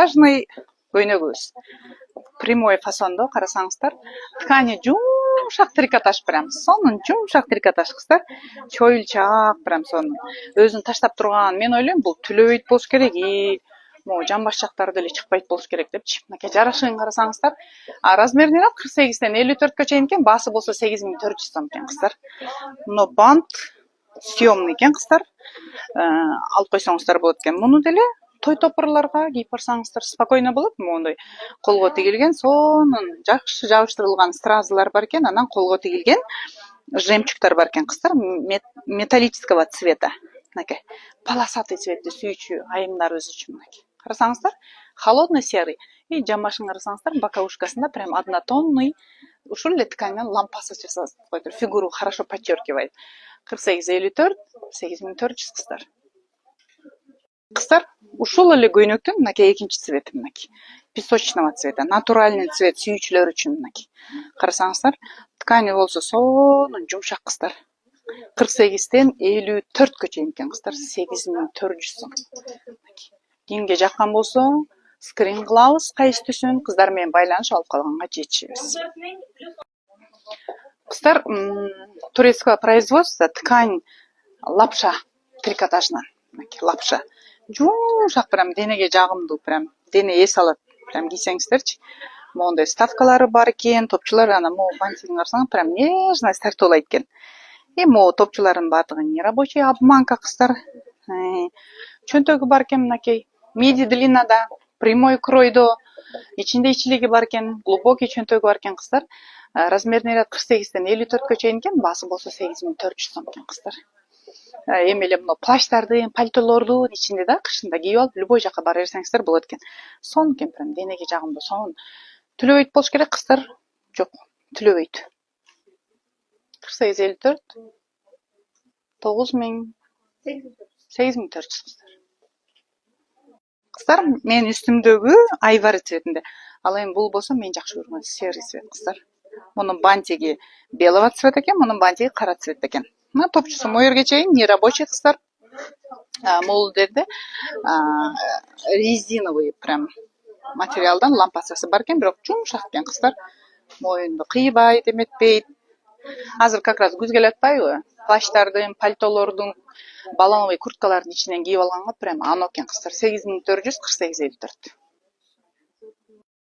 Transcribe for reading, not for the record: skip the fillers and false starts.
трикотажный көйнөгүбүз. Прямой фасондо карасаңыздар, ткани жумшак трикотаж, прям сонун жумшак трикотаж кыздар. Чоюлчак прям сонун. Өзүн таштап турган. Мен ойлойм, бул түлөбөйт болуш керек, могу жамбаш жактары деле чыкпайт болуш керек депчи. Мынакей жарашыгын карасаңыздар, размеринен 48ден 54гө чейин экен, баасы болсо 8400 сом экен кыздар. Мына бант съемный экен кыздар. Алып койсоңуздар болот экен. Муну деле той топурларга кийип барсаңыздар спокойно болот. Моундай колго тигилген сонун жакшы жабыштырылган стразалар бар экен, анан колго тигилген жемчугтар бар экен кыздар, металлического цвета. Мынакей полосатый цветти сүйчү айымдарыбыз үчүн мынакей. Карасаңыздар, холодный серый. И жамбашын карасаңыздар, боковушкасында прям однотонный ушул эле тканьдан лампасы жасап койдур. Фигуру хорошо подчеркивает. 48-54, 8400 кыздар. Кыздар, ушул эле көйнөктүн мынакей экинчи цвети мынакей. Песочного цвета, натуральный цвет сүйүүчүлөр үчүн мынакей. Карасаңыздар, ткани болсо сонун жумшак кыздар. 48ден 54гө чейин экен кыздар, 8400 сом. Кимге жаккан болсо, скрин кылабыз кайсытүсүн, кыздар менен байланыш алып калганга жетишебиз. Кыздар, турецкого производства ткань лапша трикотажынан. Лапша. Жумшак прям денеге жагымдуу, прям дене эс алат. Прям кийсеңиздерчи. Моундай ставкалары бар экен, топчулар ана могу бантигин карасаң, прям нежный стартуулайт экен. И могу топчулардын баардыгы нерабочий обманка кыздар. Чөнтөгү бар экен мынакей. Миди длиннада, прямой кройдо, ичинде ичилиги бар экен, глубокий чөнтөгү бар экен кыздар. Размерный ряд 48ден 54гө чейин экен, баасы болсо 8400 сом экен кыздар. Эми эле мына плащтардын, пальтолордун ичинде да кышында кийип алып, любой жака бара берсеңиздер болот экен. Сонун экен, прям денеге жагымдуу, сонун. Түлөбөйт болуш керек кыздар. Жок, түлөбөйт. 48-54, 9000, 8400 кыздар. Кыздар, мен үстүмдөгү айвары цветинде. Ал эми бул болсо мен жакшы көргөн серый цвет кыздар. Мунун бантиги белого цвета экен, мунун бантиги кара цвет экен. Мына топчусу моерге чейин не рабочий кыздар. Могул жерде резиновый прям материалдан лампасасы бар экен, бирок жумшак экен кыздар. Моюнду кыйбайт, эметпейт. Азыр как раз күз келип атпайбы? Плащтардын, пальтолордун, балановый курткалардын ичинен кийип алганга прям ано экен кыздар. 8400, 48-54.